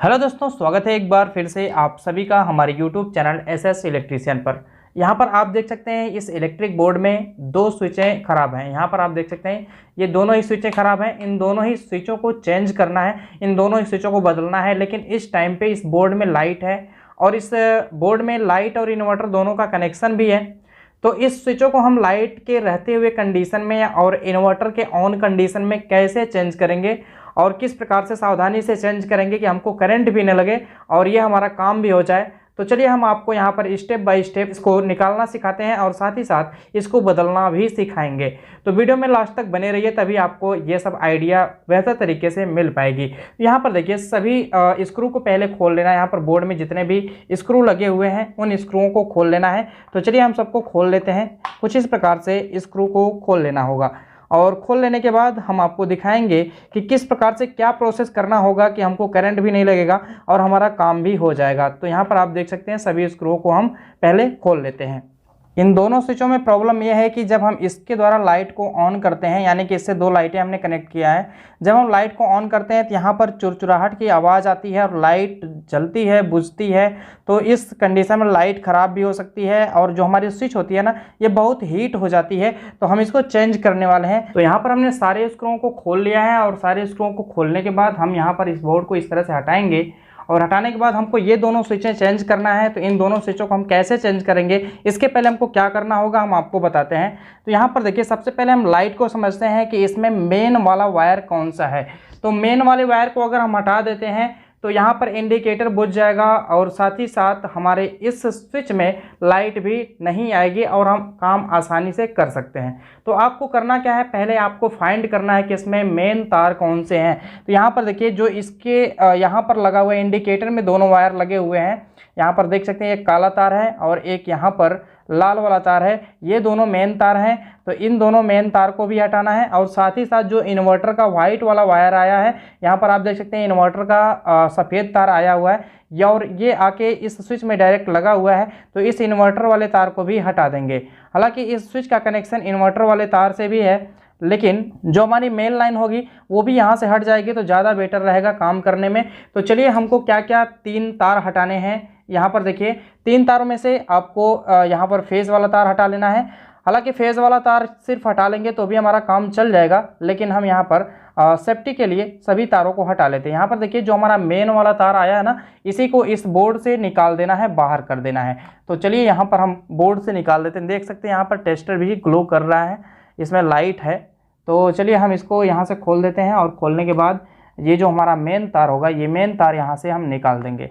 Hello दोस्तों, स्वागत है एक बार फिर से आप सभी का हमारे YouTube चैनल एसएस इलेक्ट्रीशियन पर। यहाँ पर आप देख सकते हैं इस इलेक्ट्रिक बोर्ड में दो स्विचें खराब हैं। यहाँ पर आप देख सकते हैं ये दोनों ही स्विचें खराब हैं। इन दोनों ही स्विचों को चेंज करना है, इन दोनों ही स्विचों को बदलना है। लेकिन इस टाइम पे इस बोर्ड में लाइट है और इस बोर्ड में लाइट और इन्वर्टर दोनों का कनेक्शन भी है। तो इस स्विचों को हम लाइट के रहते हुए कंडीशन में और इन्वर्टर के ऑन कंडीशन में कैसे चेंज करेंगे और किस प्रकार से सावधानी से चेंज करेंगे कि हमको करंट भी न लगे और ये हमारा काम भी हो जाए। तो चलिए हम आपको यहाँ पर स्टेप बाय स्टेप इसको निकालना सिखाते हैं और साथ ही साथ इसको बदलना भी सिखाएंगे। तो वीडियो में लास्ट तक बने रहिए, तभी आपको ये सब आइडिया बेहतर तरीके से मिल पाएगी। यहाँ पर देखिए सभी स्क्रू को पहले खोल लेना है। यहाँ पर बोर्ड में जितने भी स्क्रू लगे हुए हैं उन स्क्रूओं को खोल लेना है। तो चलिए हम सबको खोल लेते हैं। कुछ इस प्रकार से स्क्रू को खोल लेना होगा और खोल लेने के बाद हम आपको दिखाएंगे कि किस प्रकार से क्या प्रोसेस करना होगा कि हमको करंट भी नहीं लगेगा और हमारा काम भी हो जाएगा। तो यहाँ पर आप देख सकते हैं सभी स्क्रू को हम पहले खोल लेते हैं। इन दोनों स्विचों में प्रॉब्लम यह है कि जब हम इसके द्वारा लाइट को ऑन करते हैं, यानी कि इससे दो लाइटें हमने कनेक्ट किया है, जब हम लाइट को ऑन करते हैं तो यहाँ पर चुरचुराहट की आवाज़ आती है और लाइट जलती है, बुझती है। तो इस कंडीशन में लाइट ख़राब भी हो सकती है और जो हमारी स्विच होती है ना, ये बहुत हीट हो जाती है। तो हम इसको चेंज करने वाले हैं। तो यहाँ पर हमने सारे स्क्रूओं को खोल लिया है और सारे स्क्रूओं को खोलने के बाद हम यहाँ पर इस बोर्ड को इस तरह से हटाएंगे और हटाने के बाद हमको ये दोनों स्विचें चेंज करना है। तो इन दोनों स्विचों को हम कैसे चेंज करेंगे, इसके पहले हमको क्या करना होगा हम आपको बताते हैं। तो यहाँ पर देखिए सबसे पहले हम लाइट को समझते हैं कि इसमें मेन वाला वायर कौन सा है। तो मेन वाले वायर को अगर हम हटा देते हैं तो यहाँ पर इंडिकेटर बुझ जाएगा और साथ ही साथ हमारे इस स्विच में लाइट भी नहीं आएगी और हम काम आसानी से कर सकते हैं। तो आपको करना क्या है, पहले आपको फाइंड करना है कि इसमें मेन तार कौन से हैं। तो यहाँ पर देखिए जो इसके यहाँ पर लगा हुआ है इंडिकेटर में दोनों वायर लगे हुए हैं। यहाँ पर देख सकते हैं एक काला तार है और एक यहाँ पर लाल वाला तार है। ये दोनों मेन तार हैं। तो इन दोनों मेन तार को भी हटाना है और साथ ही साथ जो इन्वर्टर का वाइट वाला वायर आया है, यहाँ पर आप देख सकते हैं इन्वर्टर का सफ़ेद तार आया हुआ है और ये आके इस स्विच में डायरेक्ट लगा हुआ है। तो इस इन्वर्टर वाले तार को भी हटा देंगे। हालांकि इस स्विच का कनेक्शन इन्वर्टर वाले तार से भी है, लेकिन जो हमारी मेन लाइन होगी वो भी यहाँ से हट जाएगी तो ज़्यादा बेटर रहेगा काम करने में। तो चलिए हमको क्या क्या तीन तार हटाने हैं। यहाँ पर देखिए तीन तारों में से आपको यहाँ पर फेज़ वाला तार हटा लेना है। हालांकि फेज़ वाला तार सिर्फ हटा लेंगे तो भी हमारा काम चल जाएगा, लेकिन हम यहाँ पर सेफ्टी के लिए सभी तारों को हटा लेते हैं। यहाँ पर देखिए जो हमारा मेन वाला तार आया है ना, इसी को इस बोर्ड से निकाल देना है, बाहर कर देना है। तो चलिए यहाँ पर हम बोर्ड से निकाल देते हैं। देख सकते हैं यहाँ पर टेस्टर भी ग्लो कर रहा है, इसमें लाइट है। तो चलिए हम इसको यहाँ से खोल देते हैं और खोलने के बाद ये जो हमारा मेन तार होगा, ये मेन तार यहाँ से हम निकाल देंगे।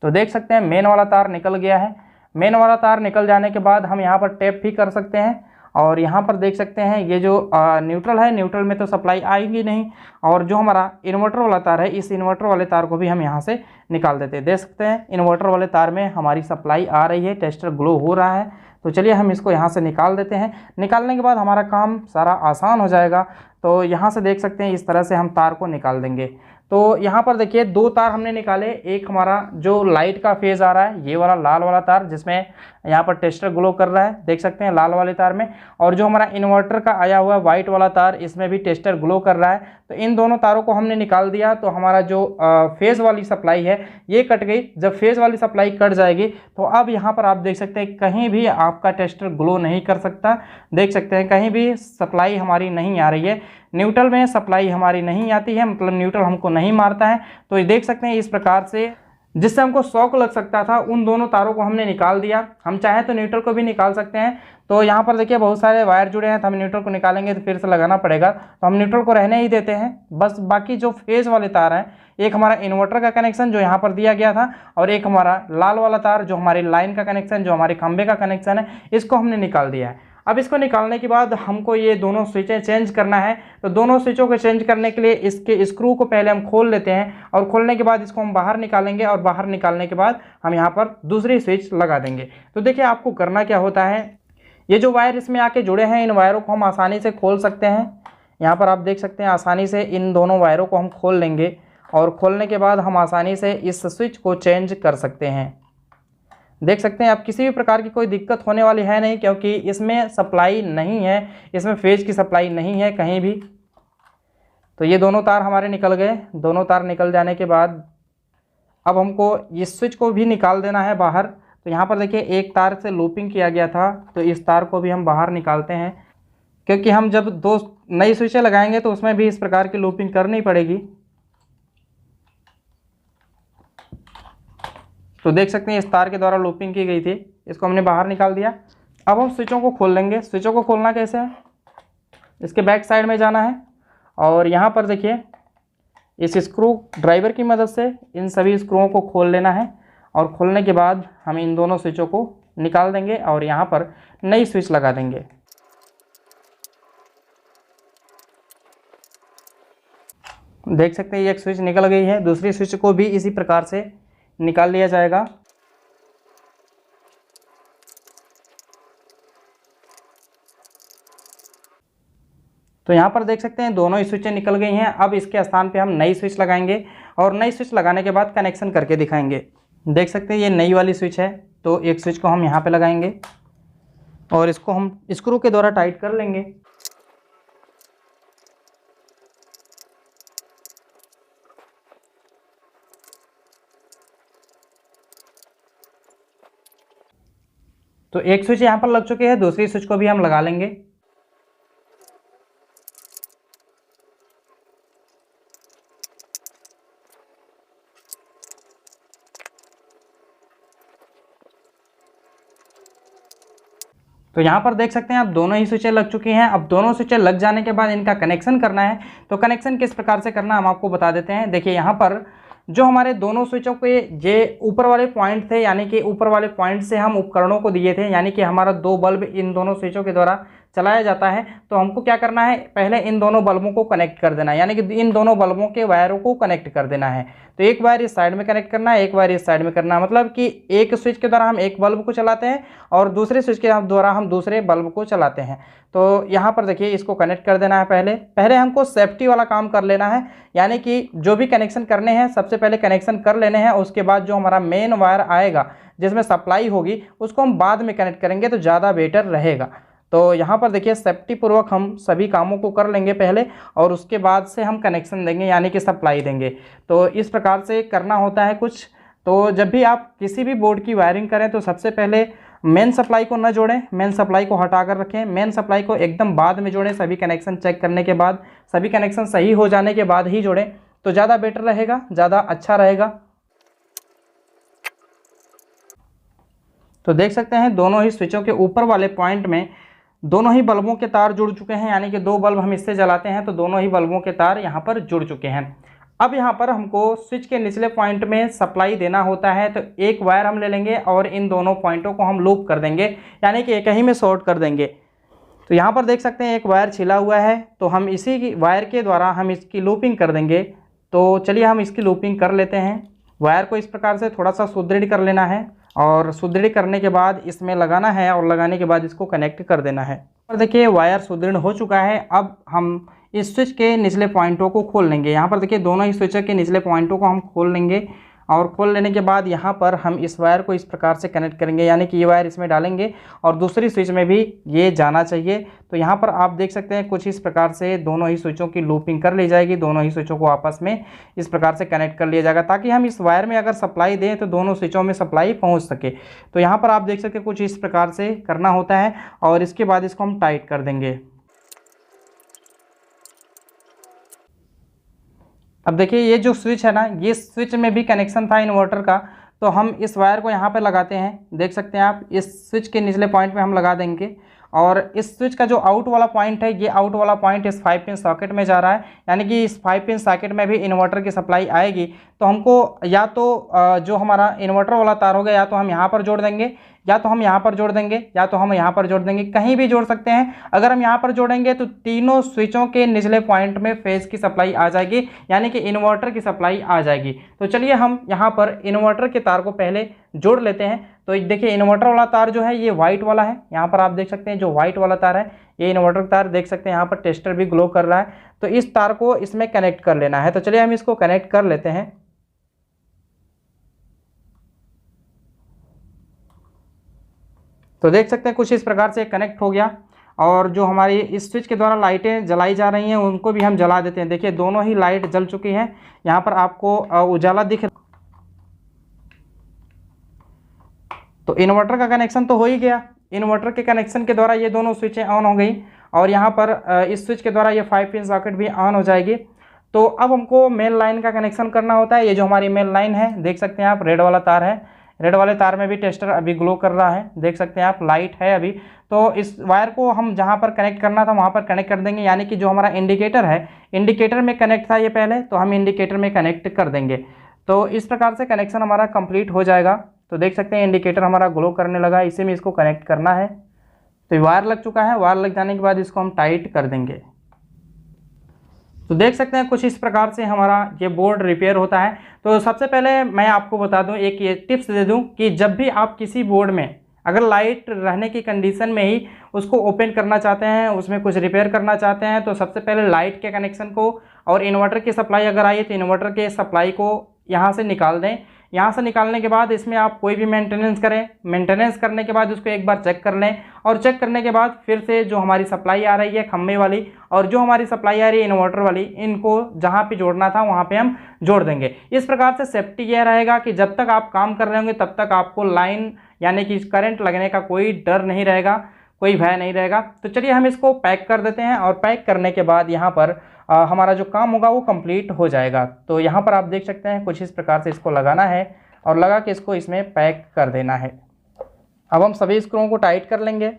तो देख सकते हैं मेन वाला तार निकल गया है। मेन वाला तार निकल जाने के बाद हम यहाँ पर टैप भी कर सकते हैं और यहाँ पर देख सकते हैं ये जो न्यूट्रल है, न्यूट्रल में तो सप्लाई आएगी नहीं। और जो हमारा इन्वर्टर वाला तार है, इस इन्वर्टर वाले तार को भी हम यहाँ से निकाल देते हैं। देख सकते हैं इन्वर्टर वाले तार में हमारी सप्लाई आ रही है, टेस्टर ग्लो हो रहा है। तो चलिए हम इसको यहाँ से निकाल देते हैं। निकालने के बाद हमारा काम सारा आसान हो जाएगा। तो यहाँ से देख सकते हैं इस तरह से हम तार को निकाल देंगे। तो यहाँ पर देखिए दो तार हमने निकाले। एक हमारा जो लाइट का फेज़ आ रहा है, ये वाला लाल वाला तार जिसमें यहाँ पर टेस्टर ग्लो कर रहा है, देख सकते हैं लाल वाले तार में। और जो हमारा इन्वर्टर का आया हुआ वाइट वाला तार, इसमें भी टेस्टर ग्लो कर रहा है। तो इन दोनों तारों को हमने निकाल दिया। तो हमारा जो फेज़ वाली सप्लाई है ये कट गई। जब फेज़ वाली सप्लाई कट जाएगी तो अब यहाँ पर आप देख सकते हैं कहीं भी आपका टेस्टर ग्लो नहीं कर सकता। देख सकते हैं कहीं भी सप्लाई हमारी नहीं आ रही है। न्यूट्रल में सप्लाई हमारी नहीं आती है, मतलब न्यूट्रल हमको नहीं मारता है। तो ये देख सकते हैं इस प्रकार से जिससे हमको शॉक लग सकता था, उन दोनों तारों को हमने निकाल दिया। हम चाहें तो न्यूट्रल को भी निकाल सकते हैं। तो यहाँ पर देखिए बहुत सारे वायर जुड़े हैं, तो हम न्यूट्रल को निकालेंगे तो फिर से लगाना पड़ेगा। तो हम न्यूट्रल को रहने ही देते हैं। बस बाकी जो फेज़ वाले तार हैं, एक हमारा इन्वर्टर का कनेक्शन जो यहाँ पर दिया गया था और एक हमारा लाल वाला तार जो हमारी लाइन का कनेक्शन, जो हमारे खंभे का कनेक्शन है, इसको हमने निकाल दिया है। अब इसको निकालने के बाद हमको ये दोनों स्विचें चेंज करना है। तो दोनों स्विचों को चेंज करने के लिए इसके स्क्रू को पहले हम खोल लेते हैं और खोलने के बाद इसको हम बाहर निकालेंगे और बाहर निकालने के बाद हम यहाँ पर दूसरी स्विच लगा देंगे। तो देखिए आपको करना क्या होता है, ये जो वायर इसमें आके जुड़े हैं, इन वायरों को हम आसानी से खोल सकते हैं। यहाँ पर आप देख सकते हैं आसानी से इन दोनों वायरों को हम खोल लेंगे और खोलने के बाद हम आसानी से इस स्विच को चेंज कर सकते हैं। देख सकते हैं आप किसी भी प्रकार की कोई दिक्कत होने वाली है नहीं, क्योंकि इसमें सप्लाई नहीं है, इसमें फेज की सप्लाई नहीं है कहीं भी। तो ये दोनों तार हमारे निकल गए। दोनों तार निकल जाने के बाद अब हमको इस स्विच को भी निकाल देना है बाहर। तो यहाँ पर देखिए एक तार से लूपिंग किया गया था, तो इस तार को भी हम बाहर निकालते हैं, क्योंकि हम जब दो नई स्विचें लगाएंगे तो उसमें भी इस प्रकार की लूपिंग करनी पड़ेगी। तो देख सकते हैं इस तार के द्वारा लूपिंग की गई थी, इसको हमने बाहर निकाल दिया। अब हम स्विचों को खोल लेंगे। स्विचों को खोलना कैसे है, इसके बैक साइड में जाना है और यहाँ पर देखिए इस स्क्रू ड्राइवर की मदद से इन सभी स्क्रूओं को खोल लेना है और खोलने के बाद हम इन दोनों स्विचों को निकाल देंगे और यहाँ पर नई स्विच लगा देंगे। देख सकते हैं एक स्विच निकल गई है, दूसरी स्विच को भी इसी प्रकार से निकाल लिया जाएगा। तो यहाँ पर देख सकते हैं दोनों ही स्विचें निकल गई हैं। अब इसके स्थान पे हम नई स्विच लगाएंगे और नई स्विच लगाने के बाद कनेक्शन करके दिखाएंगे। देख सकते हैं ये नई वाली स्विच है, तो एक स्विच को हम यहाँ पे लगाएंगे और इसको हम स्क्रू के द्वारा टाइट कर लेंगे। तो एक स्विच यहाँ पर लग चुकी है, दूसरी स्विच को भी हम लगा लेंगे। तो यहाँ पर देख सकते हैं अब दोनों ही स्विचें लग चुकी हैं। अब दोनों स्विचें लग जाने के बाद इनका कनेक्शन करना है। तो कनेक्शन किस प्रकार से करना हम आपको बता देते हैं। देखिए यहाँ पर जो हमारे दोनों स्विचों के ये ऊपर वाले पॉइंट थे, यानी कि ऊपर वाले पॉइंट से हम उपकरणों को दिए थे, यानी कि हमारा दो बल्ब इन दोनों स्विचों के द्वारा चलाया जाता है। तो हमको क्या करना है, पहले इन दोनों बल्बों को कनेक्ट कर देना है, यानी कि इन दोनों बल्बों के वायरों को कनेक्ट कर देना है। तो एक वायर इस साइड में कनेक्ट करना है, एक वायर इस साइड में करना है, मतलब कि एक स्विच के द्वारा हम एक बल्ब को चलाते हैं और दूसरे स्विच के द्वारा हम दूसरे बल्ब को चलाते हैं। तो यहाँ पर देखिए इसको कनेक्ट कर देना है। पहले हमको सेफ्टी वाला काम कर लेना है, यानी कि जो भी कनेक्शन करने हैं सबसे पहले कनेक्शन कर लेने हैं। उसके बाद जो हमारा मेन वायर आएगा जिसमें सप्लाई होगी उसको हम बाद में कनेक्ट करेंगे तो ज़्यादा बेटर रहेगा। तो यहाँ पर देखिए सेफ्टी पूर्वक हम सभी कामों को कर लेंगे पहले और उसके बाद से हम कनेक्शन देंगे, यानी कि सप्लाई देंगे। तो इस प्रकार से करना होता है कुछ। तो जब भी आप किसी भी बोर्ड की वायरिंग करें तो सबसे पहले मेन सप्लाई को न जोड़ें, मेन सप्लाई को हटा कर रखें, मेन सप्लाई को एकदम बाद में जोड़ें। सभी कनेक्शन चेक करने के बाद, सभी कनेक्शन सही हो जाने के बाद ही जोड़ें तो ज़्यादा बेटर रहेगा, ज़्यादा अच्छा रहेगा। तो देख सकते हैं दोनों ही स्विचों के ऊपर वाले पॉइंट में दोनों ही बल्बों के तार जुड़ चुके हैं, यानी कि दो बल्ब हम इससे जलाते हैं तो दोनों ही बल्बों के तार यहाँ पर जुड़ चुके हैं। अब यहाँ पर हमको स्विच के निचले पॉइंट में सप्लाई देना होता है। तो एक वायर हम ले लेंगे और इन दोनों पॉइंटों को हम लूप कर देंगे, यानी कि एक ही में शॉर्ट कर देंगे। तो यहाँ पर देख सकते हैं एक वायर छिला हुआ है, तो हम इसी की वायर के द्वारा हम इसकी लूपिंग कर देंगे। तो चलिए हम इसकी लूपिंग कर लेते हैं। वायर को इस प्रकार से थोड़ा सा सुदृढ़ कर लेना है और सुदृढ़ करने के बाद इसमें लगाना है और लगाने के बाद इसको कनेक्ट कर देना है। और देखिए वायर सुदृढ़ हो चुका है। अब हम इस स्विच के निचले पॉइंटों को खोल लेंगे। यहाँ पर देखिए दोनों ही स्विच के निचले पॉइंटों को हम खोल लेंगे और खोल लेने के बाद यहाँ पर हम इस वायर को इस प्रकार से कनेक्ट करेंगे, यानी कि ये वायर इसमें डालेंगे और दूसरी स्विच में भी ये जाना चाहिए। तो यहाँ पर आप देख सकते हैं कुछ इस प्रकार से दोनों ही स्विचों की लूपिंग कर ली जाएगी। दोनों ही स्विचों को आपस में इस प्रकार से कनेक्ट कर लिया जाएगा ताकि हम इस वायर में अगर सप्लाई दें तो दोनों स्विचों में सप्लाई पहुँच सके। तो यहाँ पर आप देख सकते हैं कुछ इस प्रकार से करना होता है और इसके बाद इसको हम टाइट कर देंगे। अब देखिए ये जो स्विच है ना, ये स्विच में भी कनेक्शन था इन्वर्टर का, तो हम इस वायर को यहाँ पे लगाते हैं। देख सकते हैं आप इस स्विच के निचले पॉइंट पे हम लगा देंगे और इस स्विच का जो आउट वाला पॉइंट है, ये आउट वाला पॉइंट इस 5 पिन सॉकेट में जा रहा है, यानी कि इस 5 पिन सॉकेट में भी इन्वर्टर की सप्लाई आएगी। तो हमको या तो जो हमारा इन्वर्टर वाला तार होगा या तो हम यहाँ पर जोड़ देंगे, या तो हम यहाँ पर जोड़ देंगे, या तो हम यहाँ पर जोड़ देंगे, कहीं भी जोड़ सकते हैं। अगर हम यहाँ पर जोड़ेंगे तो तीनों स्विचों के निचले पॉइंट में फेज की सप्लाई आ जाएगी, यानी कि इन्वर्टर की सप्लाई आ जाएगी। तो चलिए हम यहाँ पर इन्वर्टर के तार को पहले जोड़ लेते हैं। तो देखिए इन्वर्टर वाला तार जो है ये वाइट वाला है, यहाँ पर आप देख सकते हैं जो वाइट वाला तार है ये इन्वर्टर तार, देख सकते हैं यहाँ पर टेस्टर भी ग्लो कर रहा है। तो इस तार को इसमें कनेक्ट कर लेना है। तो चलिए हम इसको कनेक्ट कर लेते हैं। तो देख सकते हैं कुछ इस प्रकार से कनेक्ट हो गया। और जो हमारी इस स्विच के द्वारा लाइटें जलाई जा रही हैं उनको भी हम जला देते हैं। देखिए दोनों ही लाइट जल चुकी हैं, यहाँ पर आपको उजाला दिख। तो इन्वर्टर का कनेक्शन तो हो ही गया। इन्वर्टर के कनेक्शन के द्वारा ये दोनों स्विचें ऑन हो गई और यहाँ पर इस स्विच के द्वारा ये 5 पिन सॉकेट भी ऑन हो जाएगी। तो अब हमको मेन लाइन का कनेक्शन करना होता है। ये जो हमारी मेन लाइन है देख सकते हैं आप, रेड वाला तार है, रेड वाले तार में भी टेस्टर अभी ग्लो कर रहा है, देख सकते हैं आप, लाइट है अभी। तो इस वायर को हम जहाँ पर कनेक्ट करना था वहाँ पर कनेक्ट कर देंगे, यानी कि जो हमारा इंडिकेटर है, इंडिकेटर में कनेक्ट था ये पहले, तो हम इंडिकेटर में कनेक्ट कर देंगे। तो इस प्रकार से कनेक्शन हमारा कंप्लीट हो जाएगा। तो देख सकते हैं इंडिकेटर हमारा ग्लो करने लगा, इसी में इसको कनेक्ट करना है। तो वायर लग चुका है, वायर लग जाने के बाद इसको हम टाइट कर देंगे। तो देख सकते हैं कुछ इस प्रकार से हमारा ये बोर्ड रिपेयर होता है। तो सबसे पहले मैं आपको बता दूं, एक ये टिप्स दे दूं कि जब भी आप किसी बोर्ड में अगर लाइट रहने की कंडीशन में ही उसको ओपन करना चाहते हैं, उसमें कुछ रिपेयर करना चाहते हैं, तो सबसे पहले लाइट के कनेक्शन को और इन्वर्टर की सप्लाई अगर आई तो इन्वर्टर के सप्लाई को यहाँ से निकाल दें। यहाँ से निकालने के बाद इसमें आप कोई भी मेंटेनेंस करें, मेंटेनेंस करने के बाद उसको एक बार चेक कर लें और चेक करने के बाद फिर से जो हमारी सप्लाई आ रही है खम्भे वाली और जो हमारी सप्लाई आ रही है इन्वर्टर वाली, इनको जहाँ पे जोड़ना था वहाँ पे हम जोड़ देंगे। इस प्रकार से सेफ्टी यह रहेगा कि जब तक आप काम कर रहे होंगे तब तक आपको लाइन यानी कि करंट लगने का कोई डर नहीं रहेगा, कोई भय नहीं रहेगा। तो चलिए हम इसको पैक कर देते हैं और पैक करने के बाद यहाँ पर हमारा जो काम होगा वो कंप्लीट हो जाएगा। तो यहाँ पर आप देख सकते हैं कुछ इस प्रकार से इसको लगाना है और लगा के इसको इसमें पैक कर देना है। अब हम सभी स्क्रूओं को टाइट कर लेंगे।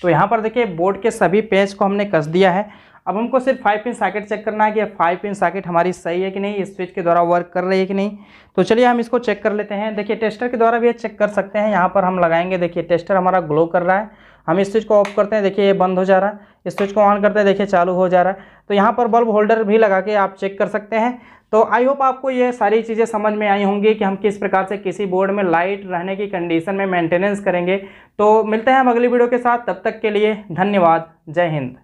तो यहाँ पर देखिए बोर्ड के सभी पेच को हमने कस दिया है। अब हमको सिर्फ 5 पिन सॉकेट चेक करना है कि 5 पिन सॉकेट हमारी सही है कि नहीं, इस स्विच के द्वारा वर्क कर रही है कि नहीं। तो चलिए हम इसको चेक कर लेते हैं। देखिए टेस्टर के द्वारा भी चेक कर सकते हैं। यहाँ पर हम लगाएंगे, देखिए टेस्टर हमारा ग्लो कर रहा है। हम इस स्विच को ऑफ करते हैं, देखिए ये बंद हो जा रहा है। इस स्विच को ऑन करते हैं, देखिए चालू हो जा रहा है। तो यहाँ पर बल्ब होल्डर भी लगा के आप चेक कर सकते हैं। तो आई होप आपको ये सारी चीज़ें समझ में आई होंगी कि हम किस प्रकार से किसी बोर्ड में लाइट रहने की कंडीशन में मेंटेनेंस करेंगे। तो मिलते हैं हम अगली वीडियो के साथ, तब तक के लिए धन्यवाद। जय हिंद।